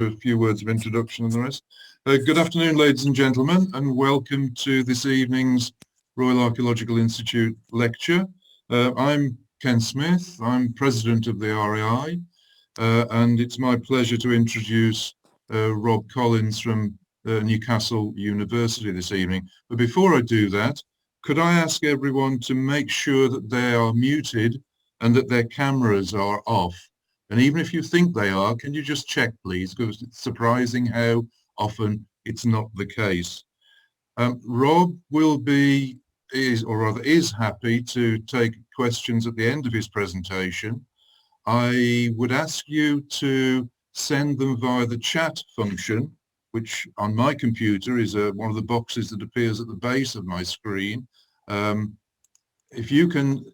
A few words of introduction and the rest. Good afternoon, ladies and gentlemen, and welcome to this evening's Royal Archaeological Institute lecture. I'm Ken Smith, I'm President of the RAI, and it's my pleasure to introduce Rob Collins from Newcastle University this evening. But before I do that, could I ask everyone to make sure that they are muted and that their cameras are off? And even if you think they are, can you just check, please? Because it's surprising how often it's not the case. Rob is happy to take questions at the end of his presentation. I would ask you to send them via the chat function, which on my computer is one of the boxes that appears at the base of my screen. If you can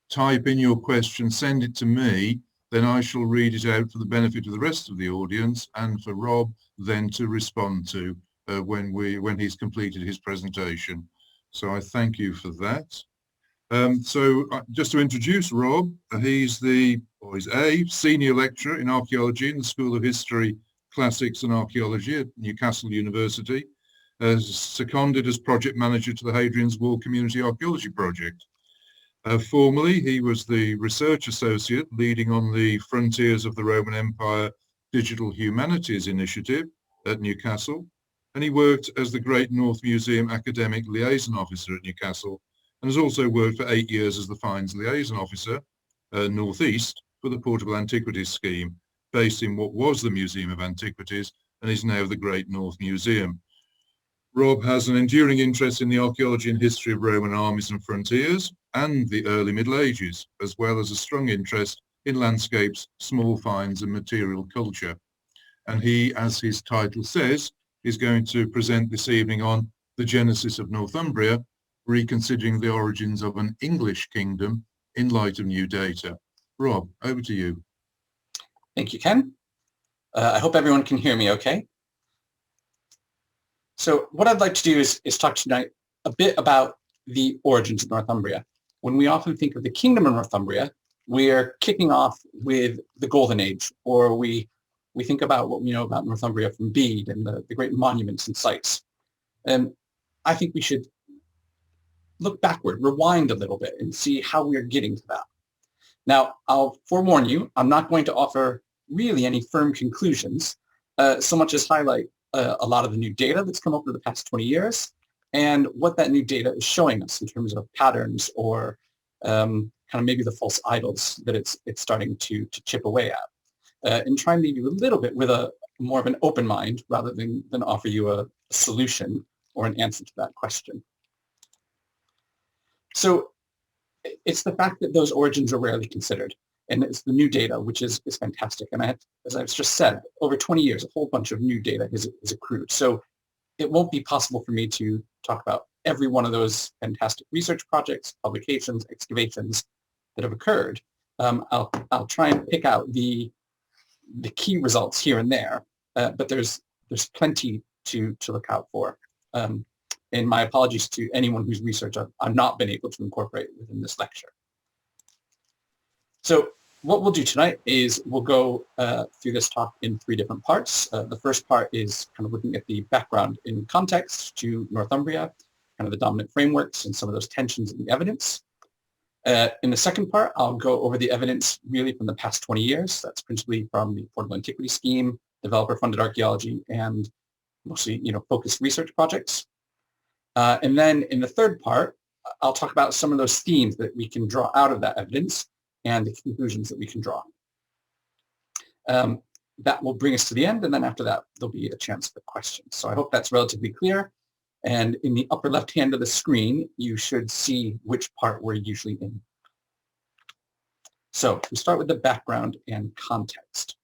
type in your question, send it to me, then I shall read it out for the benefit of the rest of the audience and for Rob then to respond to when he's completed his presentation. So I thank you for that. Just to introduce Rob, he's a senior lecturer in archaeology in the School of History, Classics and Archaeology at Newcastle University, seconded as project manager to the Hadrian's Wall Community Archaeology Project. Formerly, he was the research associate leading on the Frontiers of the Roman Empire Digital Humanities Initiative at Newcastle, and he worked as the Great North Museum Academic Liaison Officer at Newcastle, and has also worked for 8 years as the Finds Liaison Officer, Northeast, for the Portable Antiquities Scheme, based in what was the Museum of Antiquities and is now the Great North Museum. Rob has an enduring interest in the archaeology and history of Roman armies and frontiers and the early Middle Ages, as well as a strong interest in landscapes, small finds and material culture. And he, as his title says, is going to present this evening on the Genesis of Northumbria, reconsidering the origins of an English kingdom in light of new data. Rob, over to you. Thank you, Ken. I hope everyone can hear me okay. So what I'd like to do is talk tonight a bit about the origins of Northumbria. When we often think of the Kingdom of Northumbria, we're kicking off with the Golden Age, or we think about what we know about Northumbria from Bede and the great monuments and sites. And I think we should look backward, rewind a little bit, and see how we're getting to that. Now, I'll forewarn you, I'm not going to offer really any firm conclusions, so much as highlight a lot of the new data that's come over the past 20 years and what that new data is showing us in terms of patterns or kind of maybe the false idols that it's starting to chip away at. And try and leave you a little bit with a more of an open mind rather than offer you a solution or an answer to that question. So it's the fact that those origins are rarely considered. And it's the new data, which is fantastic. And as I've just said, over 20 years, a whole bunch of new data has accrued. So it won't be possible for me to talk about every one of those fantastic research projects, publications, excavations that have occurred. I'll try and pick out the key results here and there, but there's plenty to look out for. And my apologies to anyone whose research I've not been able to incorporate within this lecture. So what we'll do tonight is we'll go through this talk in 3 different parts. The first part is kind of looking at the background in context to Northumbria, kind of the dominant frameworks and some of those tensions in the evidence. In the second part, I'll go over the evidence really from the past 20 years. That's principally from the Portable Antiquities Scheme, developer-funded archaeology, and mostly focused research projects. And then in the third part, I'll talk about some of those themes that we can draw out of that evidence and the conclusions that we can draw. That will bring us to the end, and then after that, there'll be a chance for questions. So I hope that's relatively clear. And in the upper left hand of the screen, you should see which part we're usually in. So we start with the background and context.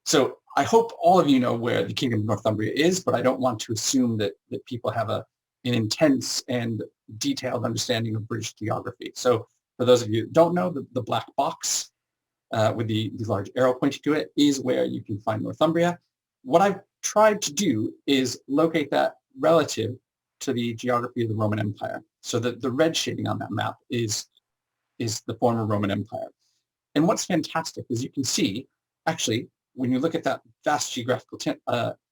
So I hope all of you know where the Kingdom of Northumbria is, but I don't want to assume that people have an intense and detailed understanding of British geography. So for those of you who don't know, the black box with the large arrow pointing to it is where you can find Northumbria. What I've tried to do is locate that relative to the geography of the Roman Empire. So that the red shading on that map is the former Roman Empire. And what's fantastic is you can see, actually, when you look at that vast geographical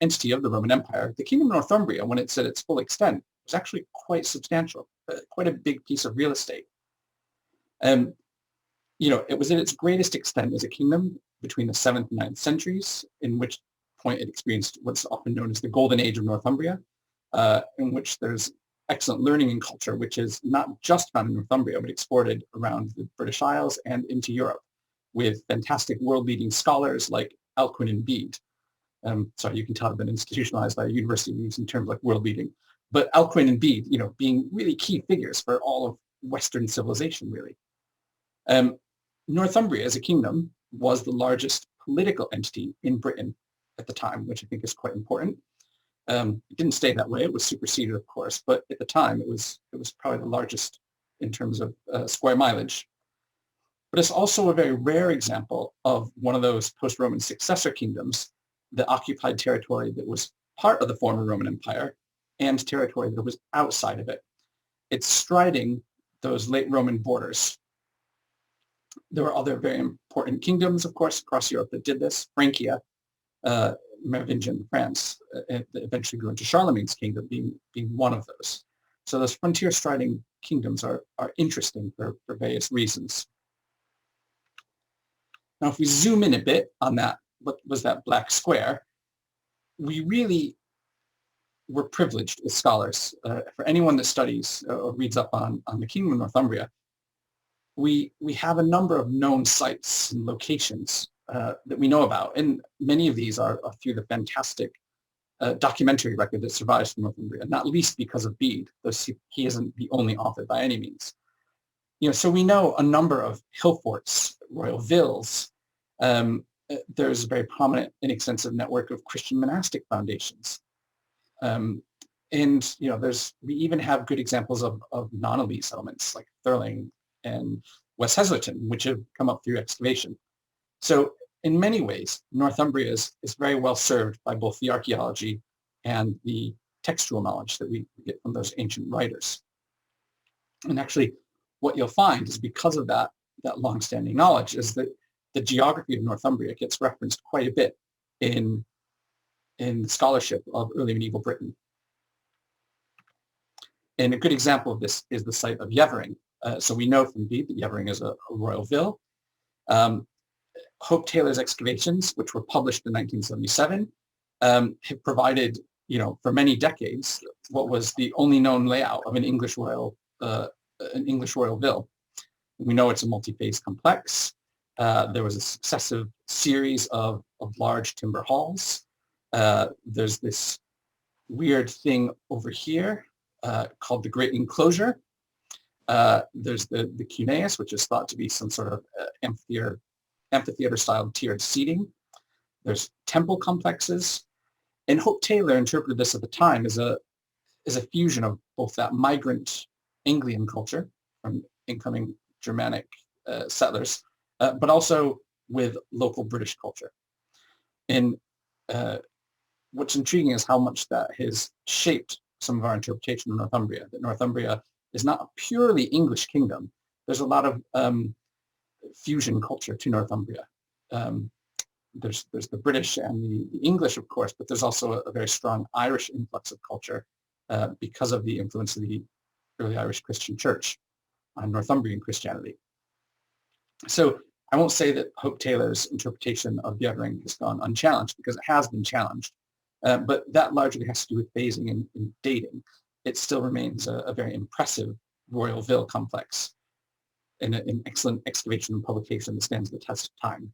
entity of the Roman Empire, the Kingdom of Northumbria, when it's at its full extent, was actually quite substantial, quite a big piece of real estate. It was at its greatest extent as a kingdom between the 7th and 9th centuries, in which point it experienced what's often known as the Golden Age of Northumbria, in which there's excellent learning and culture, which is not just found in Northumbria, but exported around the British Isles and into Europe, with fantastic world-leading scholars like Alcuin and Bede. Sorry, you can tell I've been institutionalized by a university using terms like world-leading. But Alcuin and Bede, being really key figures for all of Western civilization, really. Northumbria as a kingdom was the largest political entity in Britain at the time, which I think is quite important. It didn't stay that way. It was superseded, of course, but at the time it was probably the largest in terms of square mileage. But it's also a very rare example of one of those post-Roman successor kingdoms that occupied territory that was part of the former Roman Empire and territory that was outside of it. It's striding those late Roman borders. There were other very important kingdoms, of course, across Europe that did this. Francia, Merovingian France, that eventually grew into Charlemagne's kingdom, being one of those. So those frontier-striding kingdoms are interesting for various reasons. Now, if we zoom in a bit on that, what was that black square, we really were privileged as scholars. For anyone that studies or reads up on the Kingdom of Northumbria, we have a number of known sites and locations that we know about, and many of these are through the fantastic documentary record that survives from Northumbria, not least because of Bede, though he isn't the only author by any means. So we know a number of hill forts, royal villas. There's a very prominent and extensive network of Christian monastic foundations. And we even have good examples of non-elite settlements like Thurling and West Heselton, which have come up through excavation. So in many ways, Northumbria is very well served by both the archaeology and the textual knowledge that we get from those ancient writers. And actually, what you'll find is because of that long-standing knowledge is that the geography of Northumbria gets referenced quite a bit in the scholarship of early medieval Britain. And a good example of this is the site of Yevering. So we know from Bede that Yevering is a royal ville. Hope Taylor's excavations, which were published in 1977, have provided, for many decades, what was the only known layout of an English royal ville. We know it's a multi-phase complex. There was a successive series of large timber halls. There's this weird thing over here called the Great Enclosure. There's the cuneus, which is thought to be some sort of amphitheater-style tiered seating. There's temple complexes. And Hope Taylor interpreted this at the time as a fusion of both that migrant Anglian culture from incoming Germanic settlers, but also with local British culture. And what's intriguing is how much that has shaped some of our interpretation of Northumbria, that Northumbria is not a purely English kingdom. There's a lot of fusion culture to Northumbria. There's the British and the English, of course, but there's also a very strong Irish influx of culture because of the influence of the early Irish Christian church on Northumbrian Christianity. So I won't say that Hope Taylor's interpretation of Yevering has gone unchallenged, because it has been challenged, but that largely has to do with phasing and dating. It still remains a very impressive royal ville complex and an excellent excavation and publication that stands the test of time.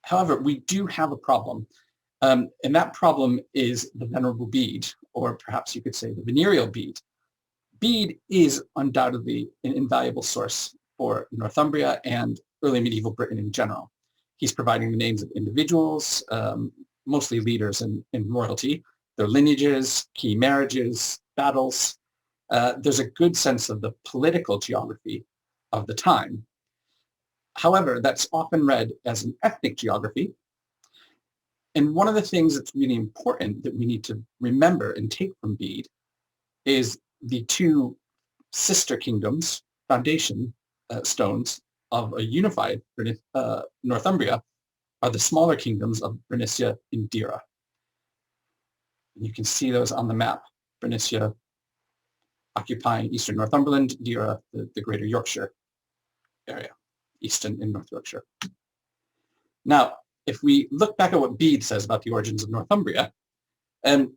However, we do have a problem, and that problem is the Venerable Bede, or perhaps you could say the venereal Bede. Bede is undoubtedly an invaluable source for Northumbria and early medieval Britain in general. He's providing the names of individuals, mostly leaders in royalty, their lineages, key marriages, battles. There's a good sense of the political geography of the time. However, that's often read as an ethnic geography. And one of the things that's really important that we need to remember and take from Bede is the two sister kingdoms, foundation stones of a unified Northumbria are the smaller kingdoms of Bernicia and Deira. You can see those on the map. Bernicia occupying eastern Northumberland, Deira the greater Yorkshire area, eastern and North Yorkshire. Now, if we look back at what Bede says about the origins of Northumbria,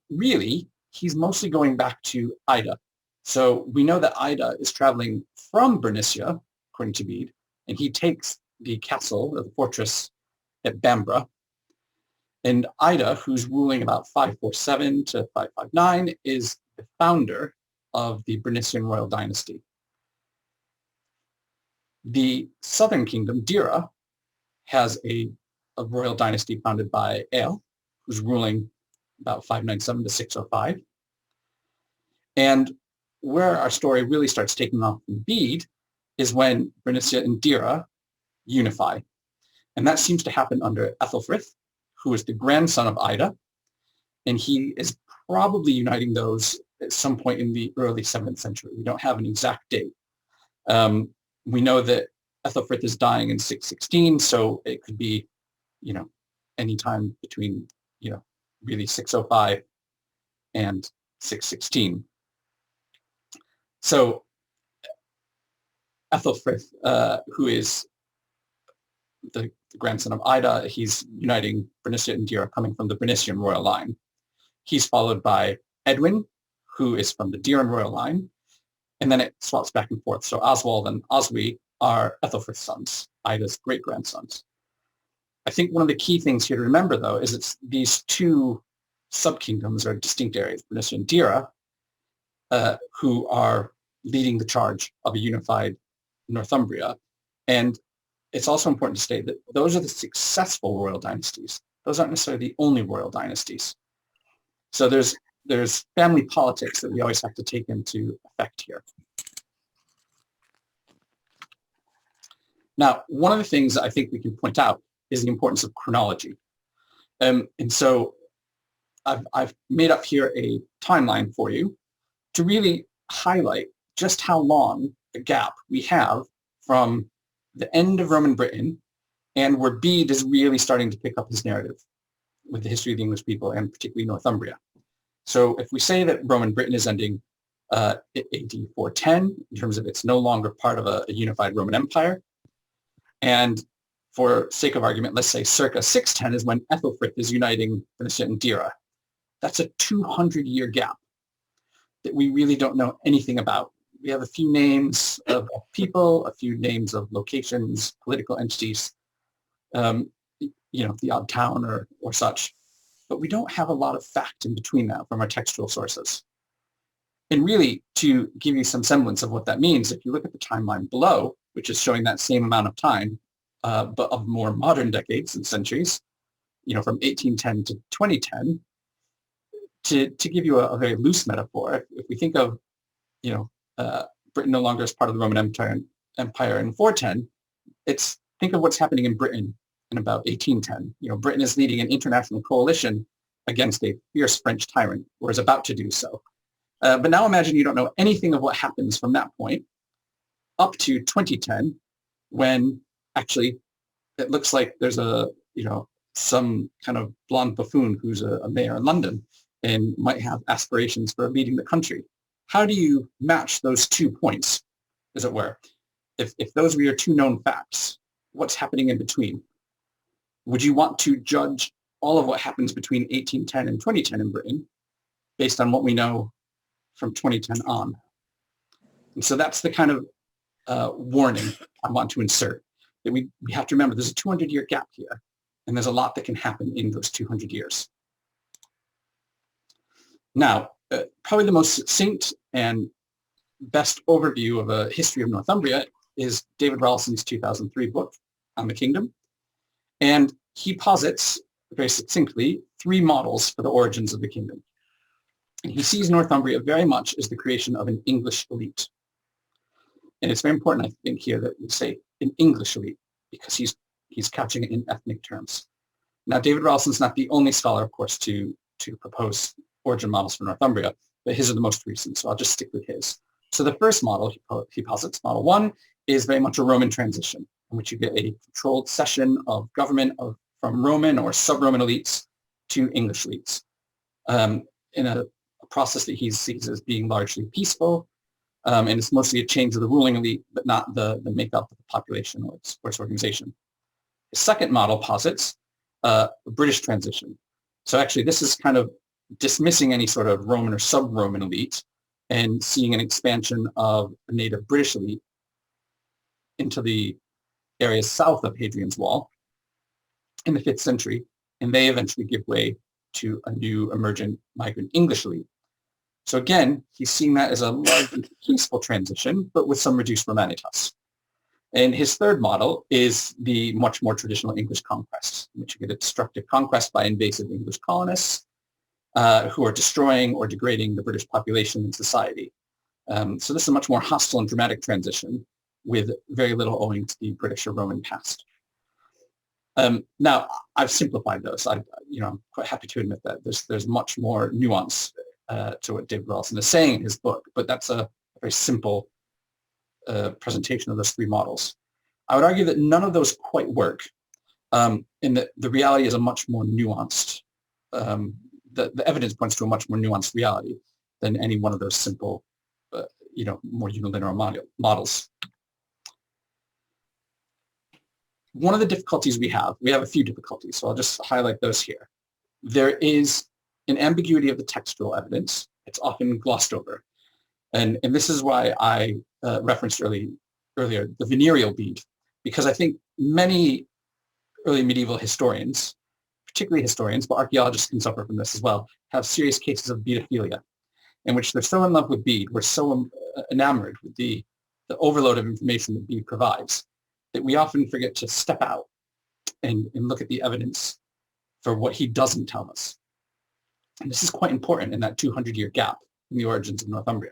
really, he's mostly going back to Ida. So we know that Ida is traveling from Bernicia, according to Bede, and he takes the castle, or the fortress at Bambra. And Ida, who's ruling about 547 to 559, is the founder of the Bernician royal dynasty. The southern kingdom, Deira, has a royal dynasty founded by Eil, who's ruling about 597 to 605. And where our story really starts taking off in Bede is when Bernicia and Deira unify. And that seems to happen under Ethelfrith, who is the grandson of Ida. And he is probably uniting those at some point in the early 7th century. We don't have an exact date. We know that Ethelfrith is dying in 616, so it could be, any time between, really 605 and 616. So Ethelfrith, who is the grandson of Ida, he's uniting Bernicia and Deira coming from the Bernician royal line. He's followed by Edwin, who is from the Deiran royal line, and then it swaps back and forth. So Oswald and Oswy are Ethelfrith's sons, Ida's great-grandsons. I think one of the key things here to remember, though, is it's these two sub-kingdoms or distinct areas, Bernicia and Deira, who are leading the charge of a unified Northumbria. And it's also important to state that those are the successful royal dynasties. Those aren't necessarily the only royal dynasties. So there's family politics that we always have to take into effect here. Now, one of the things that I think we can point out is the importance of chronology. And so I've made up here a timeline for you to really highlight just how long a gap we have from the end of Roman Britain and where Bede is really starting to pick up his narrative with the history of the English people and particularly Northumbria. So if we say that Roman Britain is ending AD 410 in terms of it's no longer part of a unified Roman Empire, and for sake of argument, let's say circa 610 is when Ethelfrith is uniting Bernicia and Deira. That's a 200-year gap that we really don't know anything about. We have a few names of people, a few names of locations, political entities, the odd town or such. But we don't have a lot of fact in between that from our textual sources. And really, to give you some semblance of what that means, if you look at the timeline below, which is showing that same amount of time, but of more modern decades and centuries, from 1810 to 2010, to give you a very loose metaphor, if we think of, Britain no longer as part of the Roman Empire in 410, think of what's happening in Britain in about 1810. Britain is leading an international coalition against a fierce French tyrant, or is about to do so. But now imagine you don't know anything of what happens from that point up to 2010, when actually it looks like there's some kind of blonde buffoon who's a mayor in London and might have aspirations for leading the country. How do you match those 2 points, as it were? If those were your 2 known facts, what's happening in between? Would you want to judge all of what happens between 1810 and 2010 in Britain based on what we know from 2010 on? And so that's the kind of warning I want to insert, that we have to remember there's a 200-year gap here, and there's a lot that can happen in those 200 years. Now, probably the most succinct and best overview of a history of Northumbria is David Rawlson's 2003 book on the kingdom. And he posits, very succinctly, 3 models for the origins of the kingdom. And he sees Northumbria very much as the creation of an English elite. And it's very important, I think, here that we say an English elite, because he's couching it in ethnic terms. Now, David Rawlson's not the only scholar, of course, to propose origin models for Northumbria, but his are the most recent, so I'll just stick with his. So the first model he posits, model 1, is very much a Roman transition. in which you get a controlled cession of government from Roman or sub-Roman elites to English elites, in a process that he sees as being largely peaceful, and it's mostly a change of the ruling elite, but not the makeup of the population or its organization. The second model posits a British transition. So actually, this is kind of dismissing any sort of Roman or sub-Roman elite and seeing an expansion of a native British elite into the areas south of Hadrian's Wall in the 5th century, and they eventually give way to a new emergent migrant English elite. So again, he's seeing that as a largely peaceful transition, but with some reduced Romanitas. And his third model is the much more traditional English conquest, in which you get a destructive conquest by invasive English colonists who are destroying or degrading the British population and society. So this is a much more hostile and dramatic transition with very little owing to the British or Roman past. Now, I've simplified those. I'm quite happy to admit that there's much more nuance to what David Wilson is saying in his book, but that's a very simple presentation of those three models. I would argue that none of those quite work, and that the reality is a much more nuanced, the evidence points to a much more nuanced reality than any one of those simple, more unilateral models. One of the difficulties we have a few difficulties, so I'll just highlight those here. There is an ambiguity of the textual evidence. It's often glossed over. And this is why I referenced earlier the venereal bead, because I think many early medieval historians, particularly historians, but archaeologists can suffer from this as well, have serious cases of beadophilia, in which they're so in love with bead, we're so enamored with the overload of information that bead provides, that we often forget to step out and look at the evidence for what he doesn't tell us. And this is quite important in that 200-year gap in the origins of Northumbria.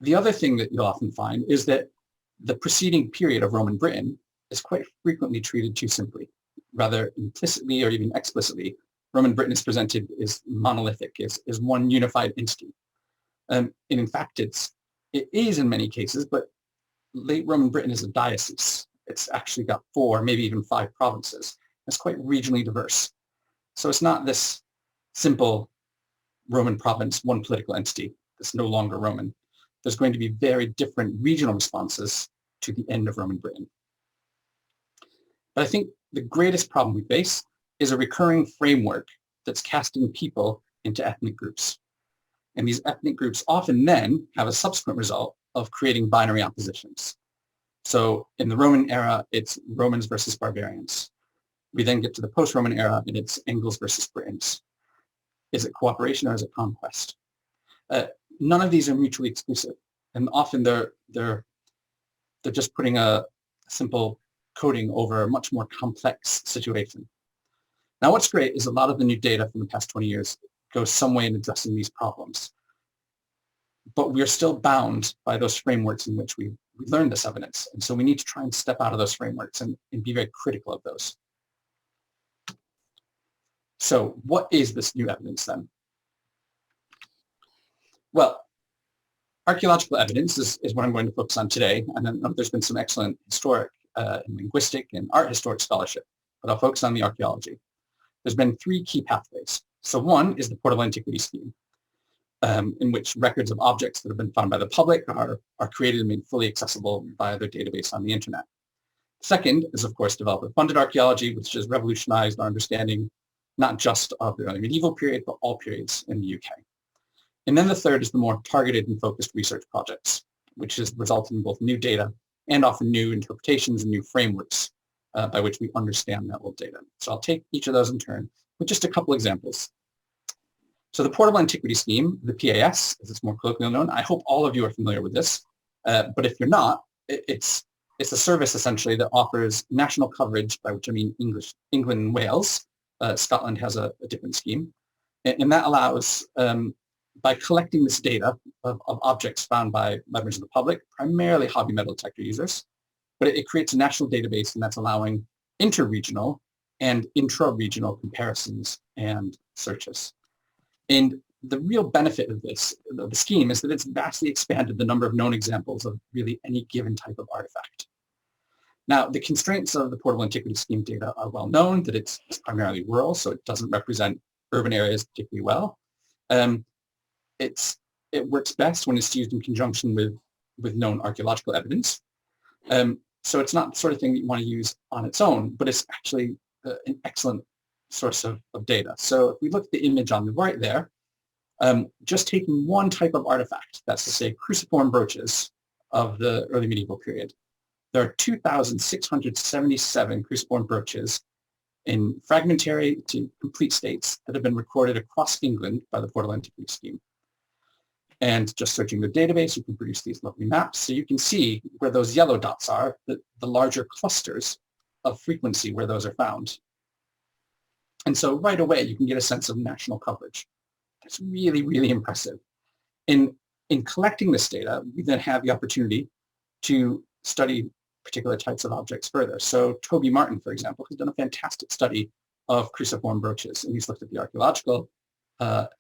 The other thing that you'll often find is that the preceding period of Roman Britain is quite frequently treated too simply. Rather implicitly or even explicitly, Roman Britain is presented as monolithic, as one unified entity. And in fact, it is in many cases, but late Roman Britain is a diocese. It's actually got 4, maybe even 5 provinces. It's quite regionally diverse. So it's not this simple Roman province, one political entity that's no longer Roman. There's going to be very different regional responses to the end of Roman Britain. But I think the greatest problem we face is a recurring framework that's casting people into ethnic groups. And these ethnic groups often then have a subsequent result of creating binary oppositions. So in the Roman era, it's Romans versus barbarians. We then get to the post-Roman era, and it's Angles versus Britons. Is it cooperation or is it conquest? None of these are mutually exclusive, and often they're just putting a simple coating over a much more complex situation. Now, what's great is a lot of the new data from the past 20 years goes some way in addressing these problems, but we're still bound by those frameworks in which we learned this evidence, and so we need to try and step out of those frameworks and be very critical of those. So what is this new evidence then? Well, archaeological evidence is what I'm going to focus on today, and then there's been some excellent historic and linguistic and art historic scholarship, but I'll focus on the archaeology. There's been 3 key pathways. So one is the Portable Antiquities Scheme, in which records of objects that have been found by the public are created and made fully accessible via their database on the internet. Second is, of course, developer-funded archaeology, which has revolutionized our understanding not just of the early medieval period, but all periods in the UK. And then the third is the more targeted and focused research projects, which has resulted in both new data and often new interpretations and new frameworks by which we understand that old data. So I'll take each of those in turn with just a couple examples. So the Portable Antiquities Scheme, the PAS, as it's more colloquially known, I hope all of you are familiar with this, but if you're not, it's a service essentially that offers national coverage, by which I mean England and Wales. Scotland has a different scheme, and that allows, by collecting this data of objects found by members of the public, primarily hobby metal detector users, but it creates a national database, and that's allowing inter-regional and intra-regional comparisons and searches. And the real benefit of this, of the scheme, is that it's vastly expanded the number of known examples of really any given type of artifact. Now, the constraints of the Portable Antiquities Scheme data are well known, that it's primarily rural, so it doesn't represent urban areas particularly well. It works best when it's used in conjunction with known archaeological evidence. So it's not the sort of thing that you want to use on its own, but it's actually an excellent source of data. So if we look at the image on the right there, just taking one type of artifact, that's to say cruciform brooches of the early medieval period, there are 2,677 cruciform brooches in fragmentary to complete states that have been recorded across England by the Portable Antiquities Scheme. And just searching the database, you can produce these lovely maps. So you can see where those yellow dots are, the larger clusters of frequency where those are found. And so right away, you can get a sense of national coverage. That's really, really impressive. In collecting this data, we then have the opportunity to study particular types of objects further. So Toby Martin, for example, has done a fantastic study of cruciform brooches, and he's looked at the archaeological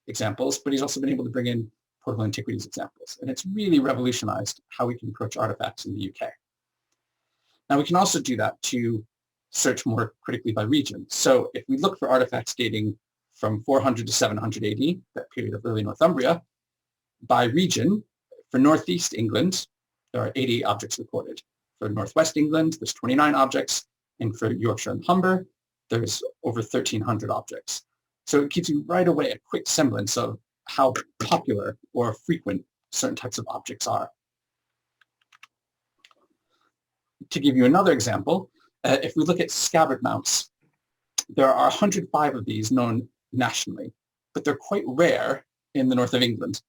examples, but he's also been able to bring in portable antiquities examples. And it's really revolutionized how we can approach artifacts in the UK. Now, we can also do that to search more critically by region. So if we look for artifacts dating from 400 to 700 AD, that period of early Northumbria, by region, for Northeast England, there are 88 objects recorded. For Northwest England, there's 29 objects. And for Yorkshire and Humber, there's over 1,300 objects. So it gives you right away a quick semblance of how popular or frequent certain types of objects are. To give you another example, if we look at scabbard mounts, there are 105 of these known nationally, but they're quite rare in the north of England.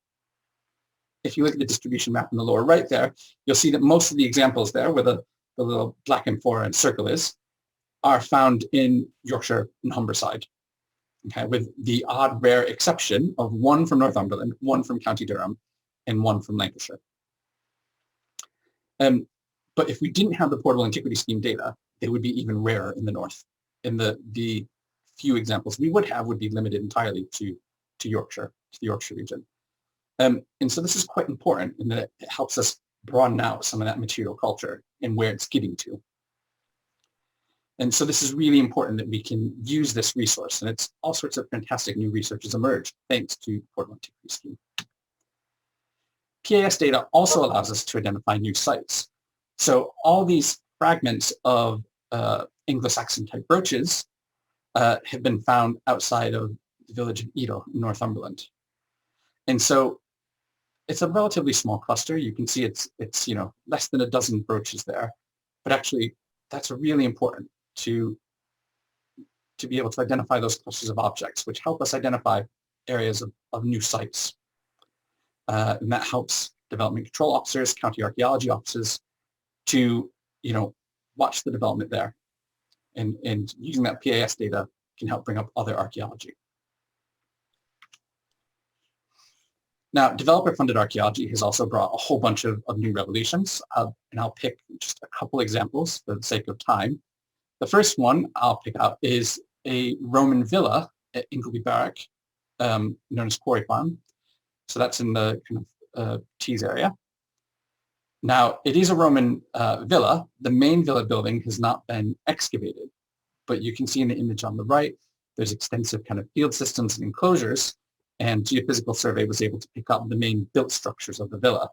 If you look at the distribution map in the lower right there, you'll see that most of the examples there, where the little black and circle is, are found in Yorkshire and Humberside, okay, with the odd rare exception of one from Northumberland, one from County Durham, and one from Lancashire. But if we didn't have the Portable Antiquities Scheme data, they would be even rarer in the north. And the few examples we would have would be limited entirely to Yorkshire, to the Yorkshire region. And so this is quite important in that it helps us broaden out some of that material culture and where it's getting to. And so this is really important that we can use this resource, and it's all sorts of fantastic new research has emerged thanks to Portable Antiquities Scheme. PAS data also allows us to identify new sites. So all these fragments of Anglo-Saxon type brooches have been found outside of the village of Edel in Northumberland. And so it's a relatively small cluster. You can see it's less than a dozen brooches there, but actually that's really important to be able to identify those clusters of objects, which help us identify areas of new sites. And that helps development control officers, county archaeology officers to, watch the development there. And using that PAS data can help bring up other archaeology. Now, developer-funded archaeology has also brought a whole bunch of new revolutions, and I'll pick just a couple examples for the sake of time. The first one I'll pick out is a Roman villa at Ingleby Barrack, known as Quarry Farm. So that's in the kind of Tees area. Now, it is a Roman villa. The main villa building has not been excavated, but you can see in the image on the right, there's extensive kind of field systems and enclosures, and geophysical survey was able to pick up the main built structures of the villa.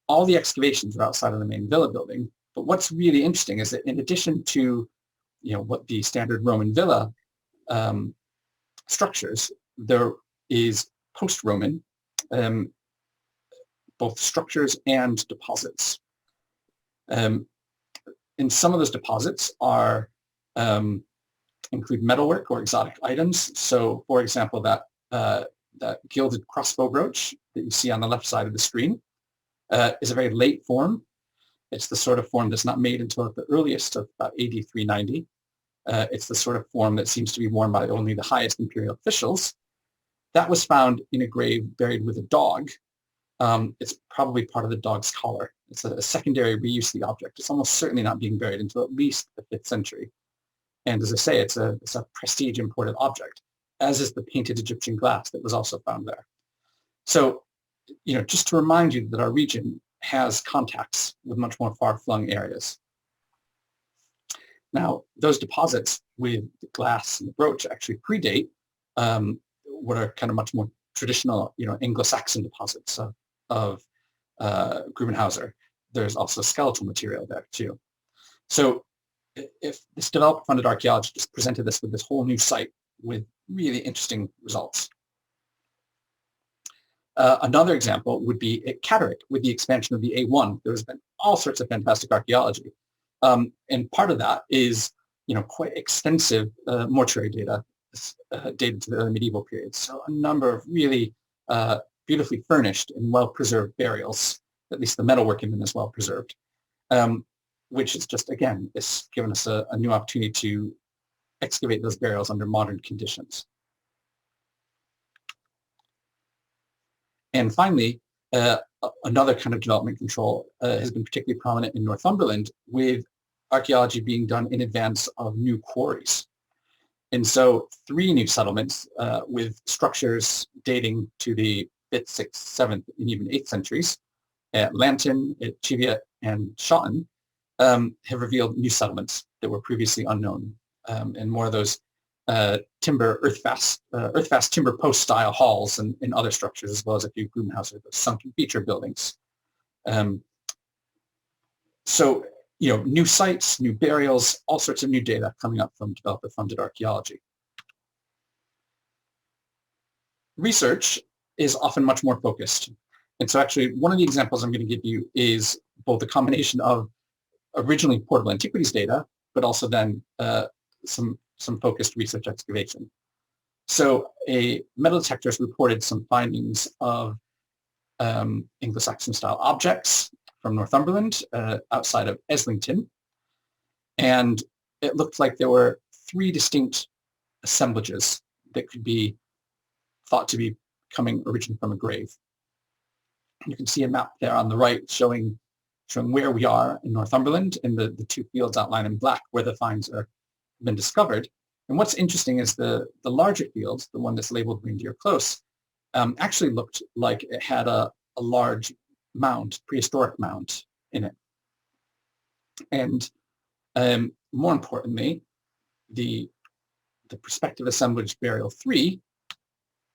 All the excavations are outside of the main villa building, but what's really interesting is that in addition to what the standard Roman villa structures, there is post-Roman both structures and deposits. And some of those deposits are include metalwork or exotic items. So, for example, that gilded crossbow brooch that you see on the left side of the screen is a very late form. It's the sort of form that's not made until at the earliest of about AD 390. It's the sort of form that seems to be worn by only the highest imperial officials. That was found in a grave buried with a dog. It's probably part of the dog's collar. It's a secondary reuse of the object. It's almost certainly not being buried until at least the 5th century. And as I say, it's a prestige imported object, as is the painted Egyptian glass that was also found there. So, just to remind you that our region has contacts with much more far-flung areas. Now, those deposits with the glass and the brooch actually predate what are kind of much more traditional, Anglo-Saxon deposits of Grubenhauser. There's also skeletal material there too. So if this developer-funded archaeology just presented this with this whole new site with really interesting results. Another example would be at Catterick with the expansion of the A1. There's been all sorts of fantastic archaeology. And part of that is, quite extensive mortuary data dated to the early medieval period. So a number of really beautifully furnished and well-preserved burials, at least the metalwork in them is well-preserved, which is just, again, it's given us a new opportunity to excavate those burials under modern conditions. And finally, another kind of development control has been particularly prominent in Northumberland, with archaeology being done in advance of new quarries. And so 3 new settlements with structures dating to the 5th, 6th, 7th, and even 8th centuries at Lambton, at Cheviot, and Shotton have revealed new settlements that were previously unknown. And more of those timber, earth-fast timber post-style halls and other structures, as well as a few Grubenhauser, those sunken feature buildings. So, new sites, new burials, all sorts of new data coming up from developer-funded archaeology. Research is often much more focused. And so actually, one of the examples I'm going to give you is both a combination of originally portable antiquities data, but also then some focused research excavation. So a metal detector has reported some findings of Anglo-Saxon style objects from Northumberland outside of Eslington. And it looked like there were 3 distinct assemblages that could be thought to be coming originally from a grave. You can see a map there on the right showing where we are in Northumberland and the 2 fields outlined in black where the finds have been discovered. And what's interesting is the larger field, the one that's labeled Reindeer Close, actually looked like it had a large mound, prehistoric mound in it. And more importantly, the prospective assemblage burial 3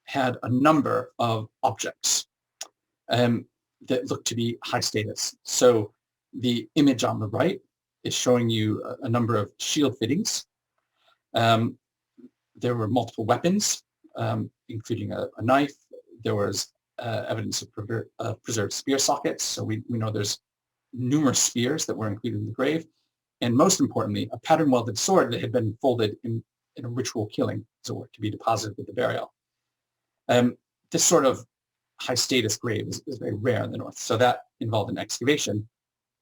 had a number of objects that looked to be high status. So the image on the right is showing you a number of shield fittings. There were multiple weapons, including a knife. There was evidence of preserved spear sockets. So we know there's numerous spears that were included in the grave. And most importantly, a pattern welded sword that had been folded in a ritual killing, so to be deposited with the burial. This sort of high status grave is very rare in the north. So that involved an excavation.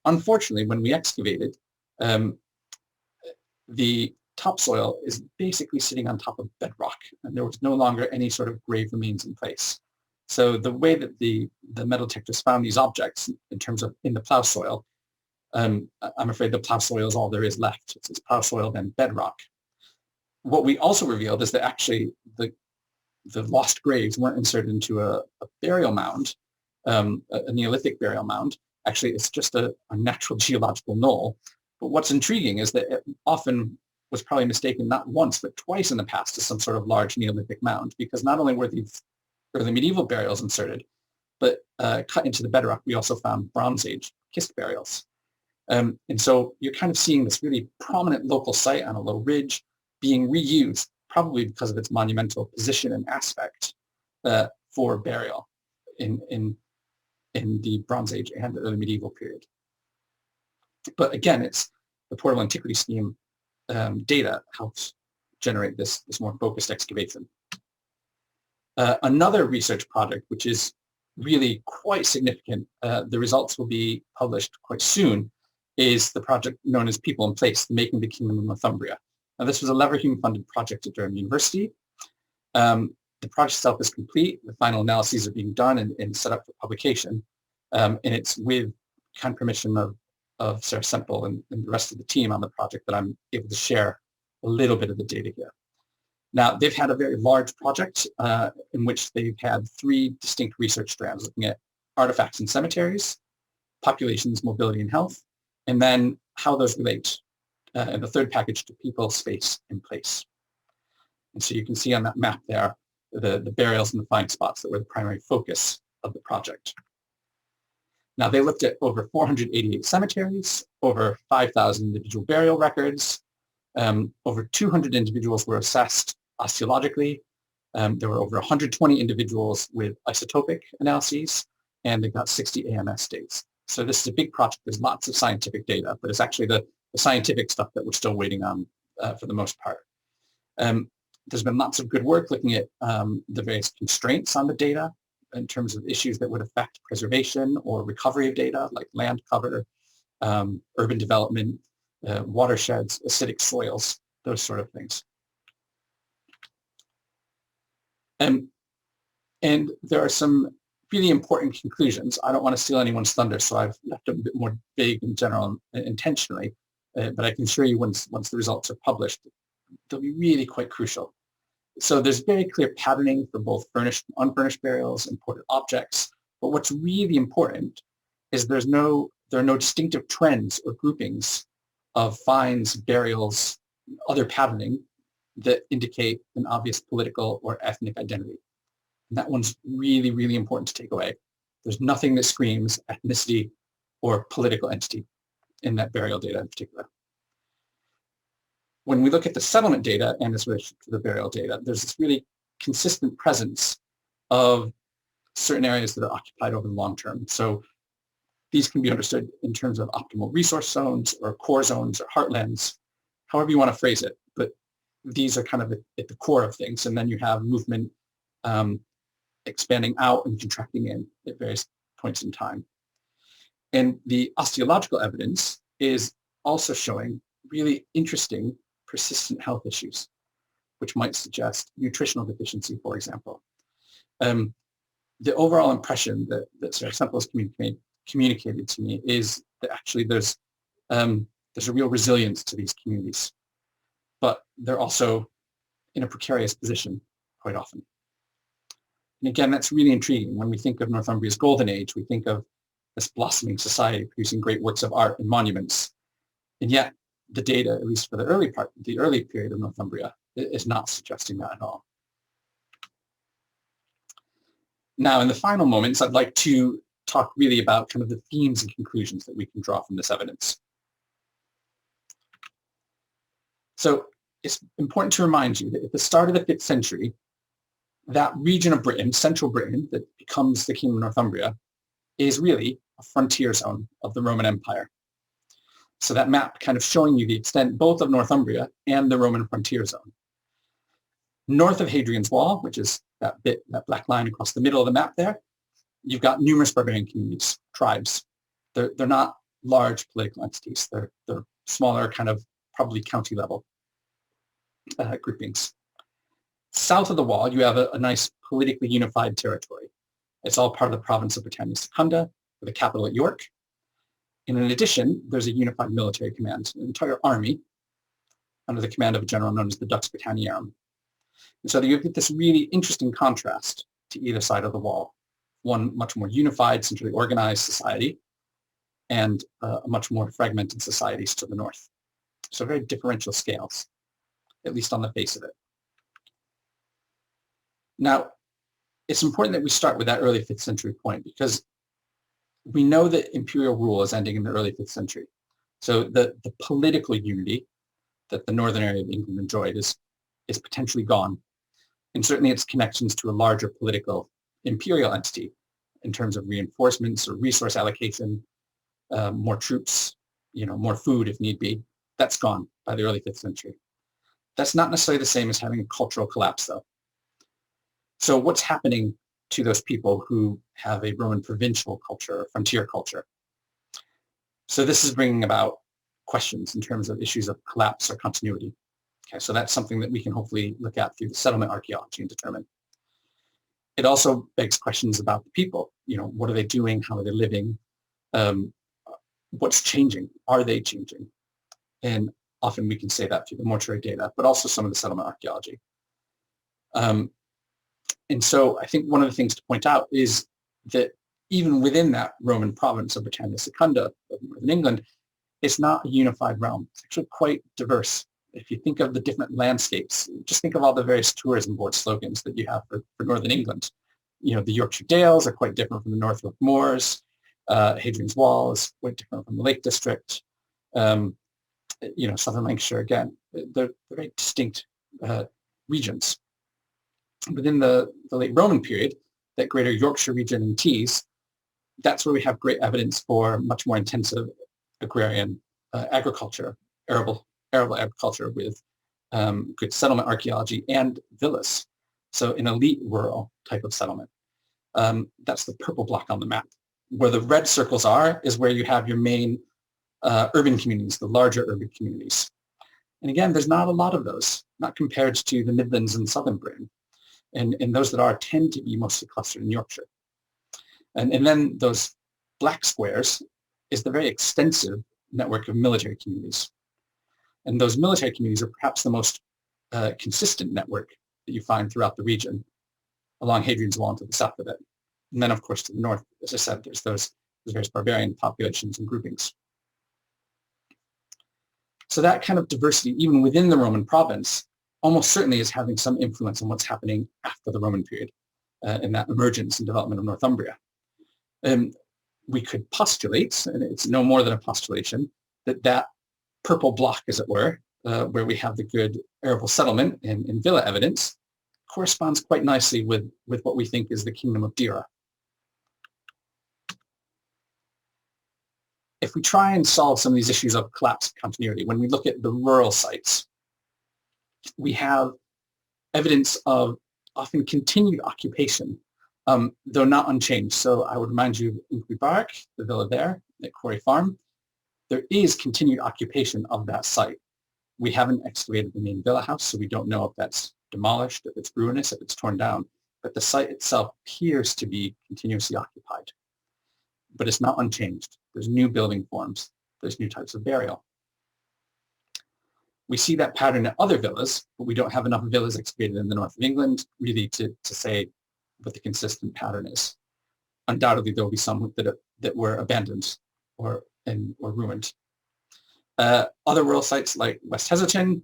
Unfortunately, when we excavated, the topsoil is basically sitting on top of bedrock, and there was no longer any sort of grave remains in place. So the way that the metal detectors found these objects in terms of in the plow soil, I'm afraid the plow soil is all there is left. It's plow soil, then bedrock. What we also revealed is that actually the lost graves weren't inserted into a burial mound, a Neolithic burial mound. Actually, it's just a natural geological knoll. But what's intriguing is that it often was probably mistaken not once, but twice in the past as some sort of large Neolithic mound, because not only were these early medieval burials inserted, but cut into the bedrock, we also found Bronze Age kist burials. And so you're kind of seeing this really prominent local site on a low ridge being reused, probably because of its monumental position and aspect for burial in the Bronze Age and the early medieval period. But again, it's the Portable Antiquities Scheme data helps generate this more focused excavation. Another research project, which is really quite significant, the results will be published quite soon, is the project known as People in Place, Making the Kingdom of Northumbria. Now, this was a Leverhulme-funded project at Durham University. The project itself is complete. The final analyses are being done and set up for publication. And it's with kind of permission of Sarah Semple and the rest of the team on the project that I'm able to share a little bit of the data here. Now, they've had a very large project in which they've had 3 distinct research strands looking at artifacts in cemeteries, populations, mobility, and health, and then how those relate and the third package to people, space, and place. And so you can see on that map there the burials and the find spots that were the primary focus of the project. Now, they looked at over 488 cemeteries, over 5,000 individual burial records, over 200 individuals were assessed osteologically. There were over 120 individuals with isotopic analyses, and they got 60 AMS dates. So this is a big project. There's lots of scientific data, but it's actually the scientific stuff that we're still waiting on for the most part. There's been lots of good work looking at the various constraints on the data in terms of issues that would affect preservation or recovery of data, like land cover, urban development, watersheds, acidic soils, those sort of things. And there are some really important conclusions. I don't want to steal anyone's thunder, so I've left them a bit more vague and general intentionally, but I can assure you once the results are published, they'll be really quite crucial. So there's very clear patterning for both furnished and unfurnished burials, imported objects, but what's really important is there are no distinctive trends or groupings of finds, burials, other patterning that indicate an obvious political or ethnic identity. And that one's really, really important to take away. There's nothing that screams ethnicity or political entity in that burial data in particular. When we look at the settlement data and its relationship to the burial data, there's this really consistent presence of certain areas that are occupied over the long term. So these can be understood in terms of optimal resource zones or core zones or heartlands, however you want to phrase it. But these are kind of at the core of things. And then you have movement expanding out and contracting in at various points in time. And the osteological evidence is also showing really interesting persistent health issues, which might suggest nutritional deficiency, for example. The overall impression that Sarah Semple has communicated to me is that actually there's a real resilience to these communities, but they're also in a precarious position quite often. And again, that's really intriguing. When we think of Northumbria's golden age, we think of this blossoming society producing great works of art and monuments. And yet the data, at least for the early period of Northumbria, is not suggesting that at all. Now, in the final moments, I'd like to talk really about kind of the themes and conclusions that we can draw from this evidence. So it's important to remind you that at the start of the 5th century, that region of Britain, central Britain, that becomes the Kingdom of Northumbria, is really a frontier zone of the Roman Empire. So that map kind of showing you the extent both of Northumbria and the Roman frontier zone. North of Hadrian's Wall, which is that black line across the middle of the map there, you've got numerous barbarian communities, tribes. They're not large political entities. They're smaller, kind of probably county level groupings. South of the wall, you have a nice politically unified territory. It's all part of the province of Britannia Secunda, with a capital at York. And in addition, there's a unified military command, an entire army under the command of a general known as the Dux Britanniarum. And so you get this really interesting contrast to either side of the wall. One much more unified, centrally organized society, and a much more fragmented societies to the north. So very differential scales, at least on the face of it. Now, it's important that we start with that early 5th century point because we know that imperial rule is ending in the early 5th century. So the political unity that the northern area of England enjoyed is potentially gone. And certainly its connections to a larger political imperial entity in terms of reinforcements or resource allocation, more troops, more food if need be, that's gone by the early 5th century. That's not necessarily the same as having a cultural collapse, though. So what's happening to those people who have a Roman provincial culture, or frontier culture? So this is bringing about questions in terms of issues of collapse or continuity. Okay, so that's something that we can hopefully look at through the settlement archaeology and determine. It also begs questions about the people. What are they doing? How are they living? What's changing? Are they changing? And often we can say that through the mortuary data, but also some of the settlement archaeology. And so I think one of the things to point out is that even within that Roman province of Britannia Secunda of northern England, it's not a unified realm. It's actually quite diverse. If you think of the different landscapes, just think of all the various tourism board slogans that you have for Northern England. The Yorkshire Dales are quite different from the Norfolk Moors. Hadrian's Wall is quite different from the Lake District. Southern Lancashire, again, they're very distinct regions. Within the late Roman period, that greater Yorkshire region and Tees, that's where we have great evidence for much more intensive agrarian agriculture, arable agriculture with good settlement archaeology and villas. So an elite rural type of settlement. That's the purple block on the map. Where the red circles are is where you have your main urban communities, the larger urban communities. And again, there's not a lot of those, not compared to the Midlands and Southern Britain. And those that are tend to be mostly clustered in Yorkshire. And then those black squares is the very extensive network of military communities. And those military communities are perhaps the most consistent network that you find throughout the region, along Hadrian's Wall and to the south of it. And then, of course, to the north, as I said, there's those various barbarian populations and groupings. So that kind of diversity, even within the Roman province, almost certainly is having some influence on what's happening after the Roman period in that emergence and development of Northumbria. We could postulate, and it's no more than a postulation, that purple block, as it were, where we have the good arable settlement and villa evidence, corresponds quite nicely with what we think is the kingdom of Dira. If we try and solve some of these issues of collapse continuity, when we look at the rural sites, we have evidence of often continued occupation, though not unchanged. So I would remind you of Inchby Barrack, the villa there at Quarry Farm. There is continued occupation of that site. We haven't excavated the main villa house, so we don't know if that's demolished, if it's ruinous, if it's torn down. But the site itself appears to be continuously occupied. But it's not unchanged. There's new building forms. There's new types of burial. We see that pattern in other villas, but we don't have enough villas excavated in the north of England really to say what the consistent pattern is. Undoubtedly, there will be some that were abandoned or ruined. Other rural sites like West Heselton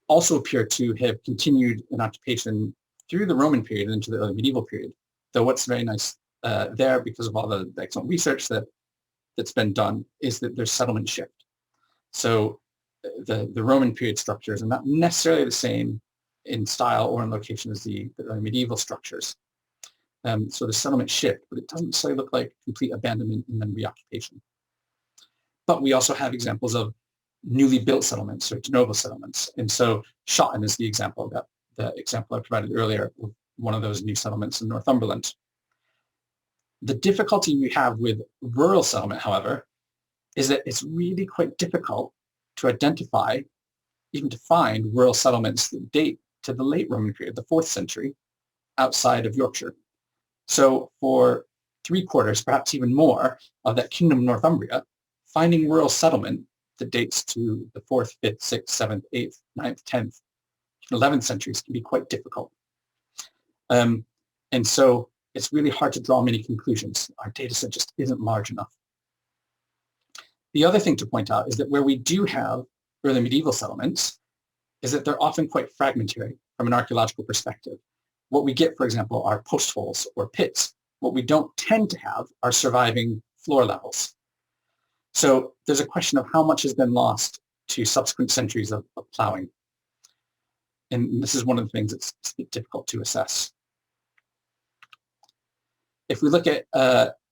also appear to have continued in occupation through the Roman period and into the early medieval period. Though what's very nice there, because of all the excellent research that's been done, is that there's settlement shift. So the Roman period structures are not necessarily the same in style or in location as the early medieval structures. So the settlement shift, but it doesn't necessarily look like complete abandonment and then reoccupation. But we also have examples of newly built settlements or de novo settlements. And so Shotton is the example the example I provided earlier of one of those new settlements in Northumberland. The difficulty we have with rural settlement, however, is that it's really quite difficult to identify, even to find rural settlements that date to the late Roman period, the 4th century, outside of Yorkshire. So for 3/4, perhaps even more, of that kingdom of Northumbria, finding rural settlement that dates to the 4th, 5th, 6th, 7th, 8th, 9th, 10th, 11th centuries can be quite difficult. And so it's really hard to draw many conclusions. Our data set just isn't large enough. The other thing to point out is that where we do have early medieval settlements is that they're often quite fragmentary from an archaeological perspective. What we get, for example, are post holes or pits. What we don't tend to have are surviving floor levels. So there's a question of how much has been lost to subsequent centuries of plowing. And this is one of the things that's difficult to assess. If we look at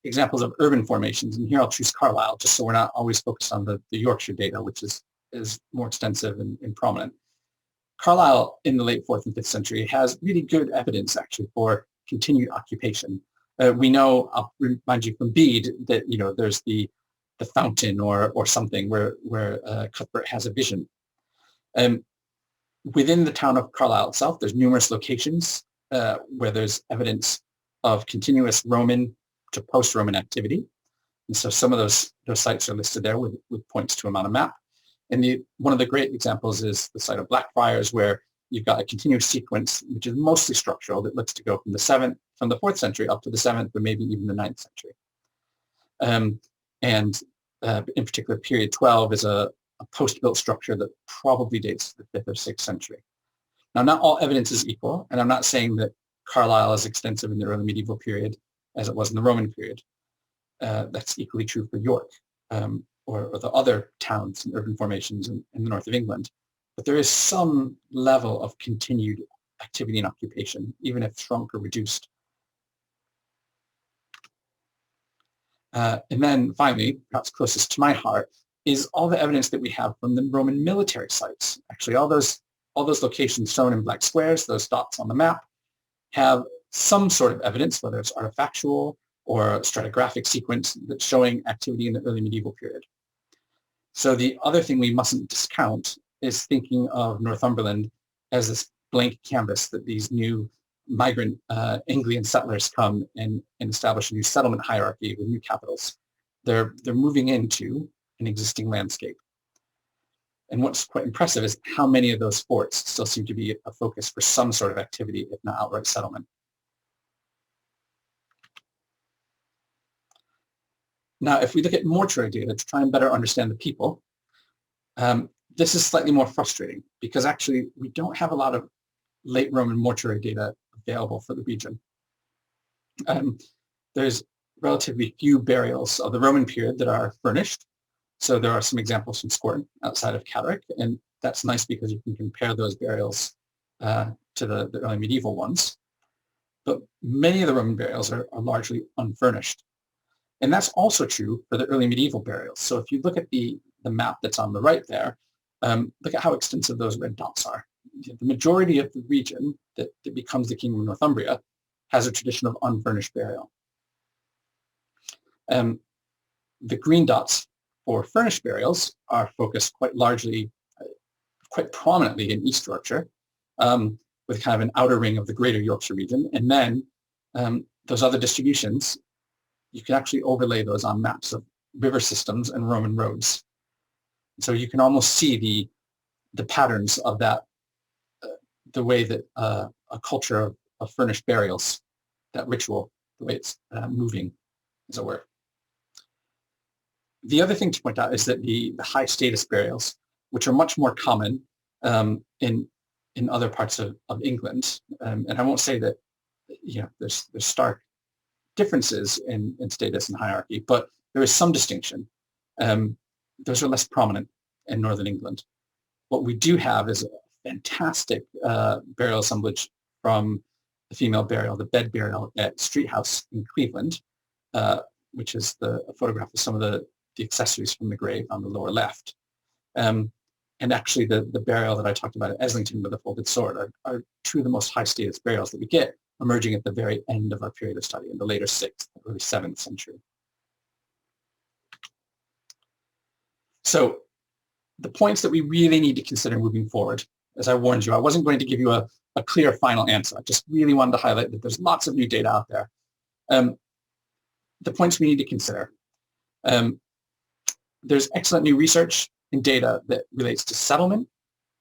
examples of urban formations, and here I'll choose Carlisle, just so we're not always focused on the Yorkshire data, which is more extensive and prominent. Carlisle in the late 4th and 5th century has really good evidence actually for continued occupation. We know, I'll remind you from Bede, that there's the fountain or something where Cuthbert has a vision. Within the town of Carlisle itself, there's numerous locations where there's evidence of continuous Roman to post-Roman activity. And so some of those sites are listed there with points to them on a map. And one of the great examples is the site of Blackfriars, where you've got a continuous sequence, which is mostly structural, that looks to go from the 4th century up to the 7th, or maybe even the 9th century. And in particular period 12 is a post-built structure that probably dates to the 5th or 6th century. Now, not all evidence is equal, and I'm not saying that Carlisle is extensive in the early medieval period as it was in the Roman period. That's equally true for York or the other towns and urban formations in the north of England. But there is some level of continued activity and occupation, even if shrunk or reduced. And then finally, perhaps closest to my heart, is all the evidence that we have from the Roman military sites. Actually, all those locations shown in black squares, those dots on the map, have some sort of evidence, whether it's artifactual or a stratigraphic sequence that's showing activity in the early medieval period. So the other thing we mustn't discount is thinking of Northumberland as this blank canvas that these new migrant Anglian settlers come and establish a new settlement hierarchy with new capitals. They're moving into an existing landscape. And what's quite impressive is how many of those forts still seem to be a focus for some sort of activity, if not outright settlement. Now, if we look at mortuary data to try and better understand the people, this is slightly more frustrating because actually we don't have a lot of late Roman mortuary data available for the region. There's relatively few burials of the Roman period that are furnished. So there are some examples from Scorton outside of Catterick, and that's nice because you can compare those burials to the early medieval ones. But many of the Roman burials are largely unfurnished. And that's also true for the early medieval burials. So if you look at the map that's on the right there, look at how extensive those red dots are. The majority of the region that becomes the Kingdom of Northumbria has a tradition of unfurnished burial. The green dots for furnished burials are focused quite largely, quite prominently in East Yorkshire, with kind of an outer ring of the greater Yorkshire region. And then those other distributions, you can actually overlay those on maps of river systems and Roman roads. So you can almost see the patterns of that, the way that a culture of furnished burials, that ritual, the way it's moving, as it were. The other thing to point out is that the high status burials, which are much more common in other parts of England, and I won't say that there's stark differences in status and hierarchy, but there is some distinction. Those are less prominent in Northern England. What we do have is a fantastic burial assemblage from the female burial, the bed burial at Street House in Cleveland, which is a photograph of some of the accessories from the grave on the lower left. And actually the burial that I talked about at Eslington with the folded sword are two of the most high status burials that we get, emerging at the very end of our period of study in the later 6th, early 7th century. So the points that we really need to consider moving forward, as I warned you, I wasn't going to give you a clear final answer. I just really wanted to highlight that there's lots of new data out there. The points we need to consider. There's excellent new research and data that relates to settlement,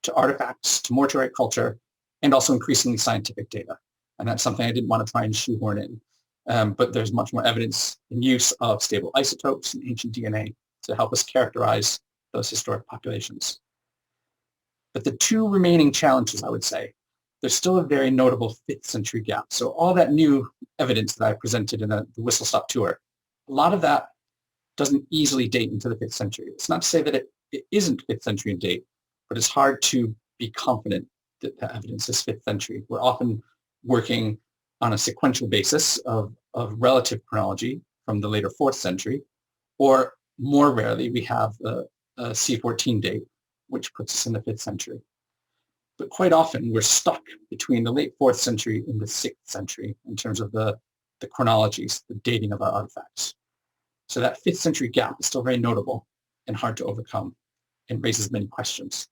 to artifacts, to mortuary culture, and also increasingly scientific data. And that's something I didn't want to try and shoehorn in. But there's much more evidence in use of stable isotopes and ancient DNA to help us characterize those historic populations. But the two remaining challenges, I would say, there's still a very notable 5th century gap. So all that new evidence that I presented in the Whistle Stop tour, a lot of that doesn't easily date into the 5th century. It's not to say that it isn't 5th century in date, but it's hard to be confident that the evidence is 5th century. We're often working on a sequential basis of relative chronology from the later 4th century, or more rarely we have a C14 date, which puts us in the 5th century. But quite often we're stuck between the late 4th century and the 6th century in terms of the chronologies, the dating of our artifacts. So that 5th century gap is still very notable and hard to overcome and raises many questions.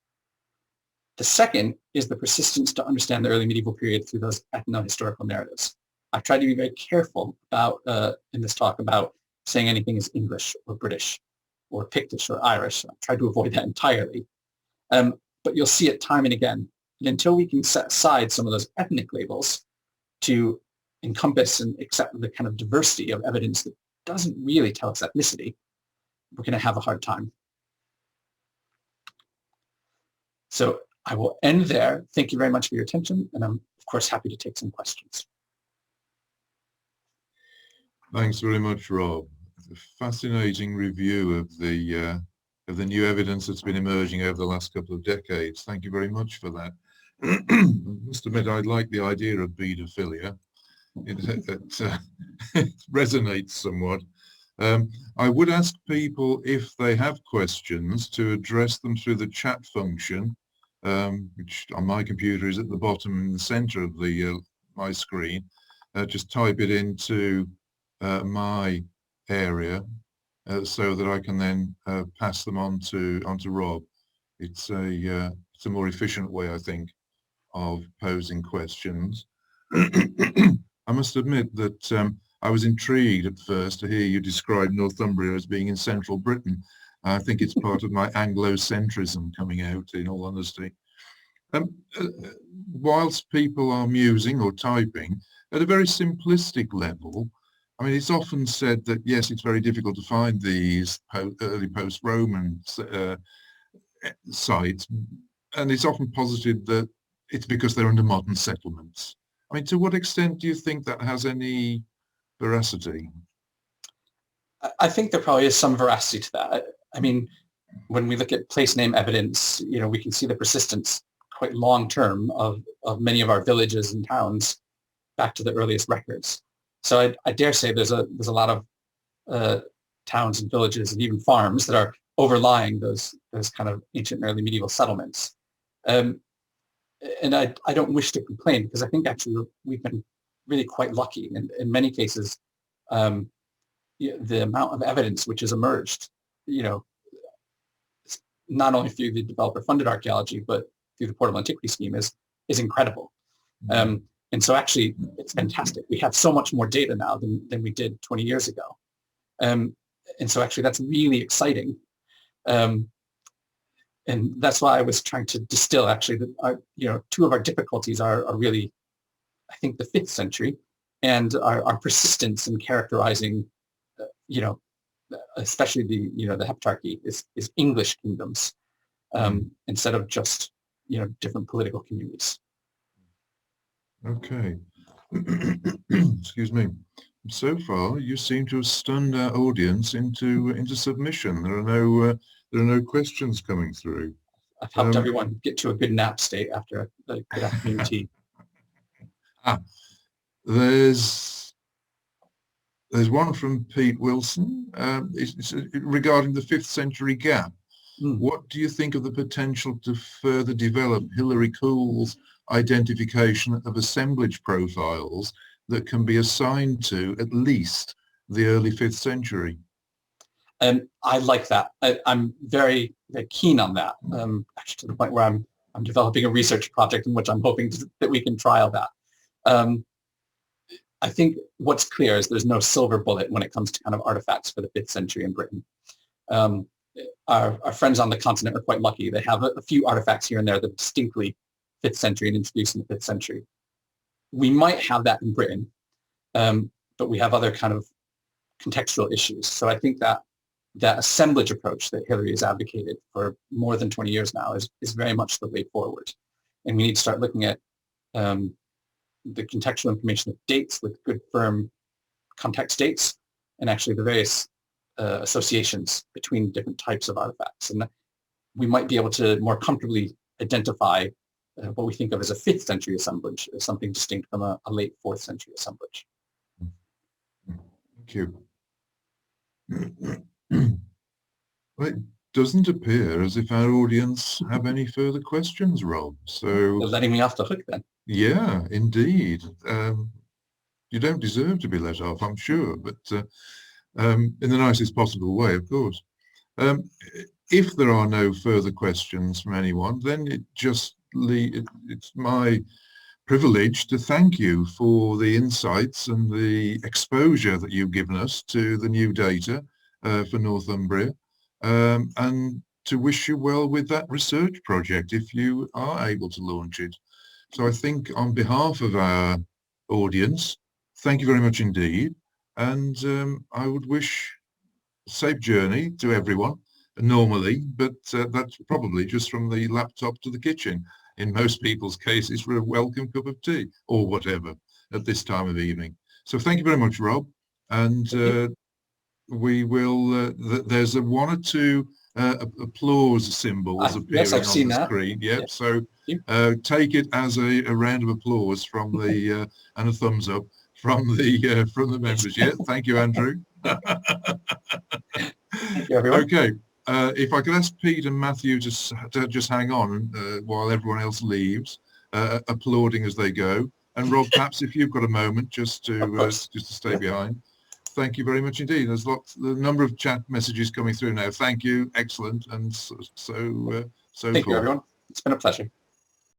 The second is the persistence to understand the early medieval period through those ethno-historical narratives. I've tried to be very careful about in this talk about saying anything is English or British or Pictish or Irish. I've tried to avoid that entirely. But you'll see it time and again. And until we can set aside some of those ethnic labels to encompass and accept the kind of diversity of evidence that doesn't really tell us ethnicity, we're going to have a hard time. So I will end there. Thank you very much for your attention, and I'm, of course, happy to take some questions. Thanks very much, Rob. A fascinating review of the new evidence that's been emerging over the last couple of decades. Thank you very much for that. I must admit, I like the idea of pedophilia. It resonates somewhat. I would ask people, if they have questions, to address them through the chat function, which on my computer is at the bottom in the center of my screen. Just type it into my area so that I can then pass them on to Rob. It's a more efficient way, I think, of posing questions. I must admit that I was intrigued at first to hear you describe Northumbria as being in central Britain. I think it's part of my Anglo-centrism coming out, in all honesty. Whilst people are musing or typing, at a very simplistic level, I mean, it's often said that, yes, it's very difficult to find these early post-Roman sites, and it's often posited that it's because they're under modern settlements. I mean, to what extent do you think that has any veracity? I think there probably is some veracity to that. I mean, when we look at place name evidence, we can see the persistence quite long-term of many of our villages and towns back to the earliest records. So I dare say there's a lot of towns and villages and even farms that are overlying those kind of ancient and early medieval settlements. And I don't wish to complain, because I think actually we've been really quite lucky in many cases. The amount of evidence which has emerged, not only through the developer-funded archaeology, but through the Portable Antiquities Scheme is incredible. And so actually, it's fantastic. We have so much more data now than we did 20 years ago. And so actually, that's really exciting. And that's why I was trying to distill, actually, that two of our difficulties are really, I think, the 5th century and our persistence in characterizing, especially the heptarchy is English kingdoms instead of just, different political communities. Okay. Excuse me. So far, you seem to have stunned our audience into submission. There are no questions coming through. I've helped everyone get to a good nap state after a good afternoon tea. There's one from Pete Wilson. It's regarding the 5th century gap. What do you think of the potential to further develop Hilary Coole's identification of assemblage profiles that can be assigned to at least the early 5th century? I like that. I'm very, very keen on that, actually to the point where I'm developing a research project in which I'm hoping that we can trial that. I think what's clear is there's no silver bullet when it comes to kind of artifacts for the 5th century in Britain. Our friends on the continent are quite lucky. They have a few artifacts here and there that are distinctly 5th century and introduced in the 5th century. We might have that in Britain, but we have other kind of contextual issues. So I think that assemblage approach that Hilary has advocated for more than 20 years now is very much the way forward. And we need to start looking at the contextual information of dates with good firm context dates, and actually the various associations between different types of artifacts. And we might be able to more comfortably identify what we think of as a 5th century assemblage as something distinct from a late 4th century assemblage. Thank you. Well, it doesn't appear as if our audience have any further questions, Rob. So you're letting me off the hook then. Yeah, indeed. You don't deserve to be let off, I'm sure, but in the nicest possible way, of course. If there are no further questions from anyone, then it's my privilege to thank you for the insights and the exposure that you've given us to the new data for Northumbria, and to wish you well with that research project if you are able to launch it. So I think on behalf of our audience, thank you very much indeed, and I would wish safe journey to everyone normally, but that's probably just from the laptop to the kitchen in most people's cases for a welcome cup of tea or whatever at this time of evening. So thank you very much, Rob. And we will, there's a one or two applause symbols yes, appearing I've on seen the that. screen. Yep. Yeah. So take it as a round of applause from the and a thumbs up from the members. Yeah. Thank you, Andrew. Thank you, everyone. Okay. If I could ask Pete and Matthew to just hang on while everyone else leaves, applauding as they go. And Rob, perhaps if you've got a moment just to stay behind. Thank you very much indeed. There's the number of chat messages coming through now. Thank you. Excellent. And so Thank you, everyone. It's been a pleasure.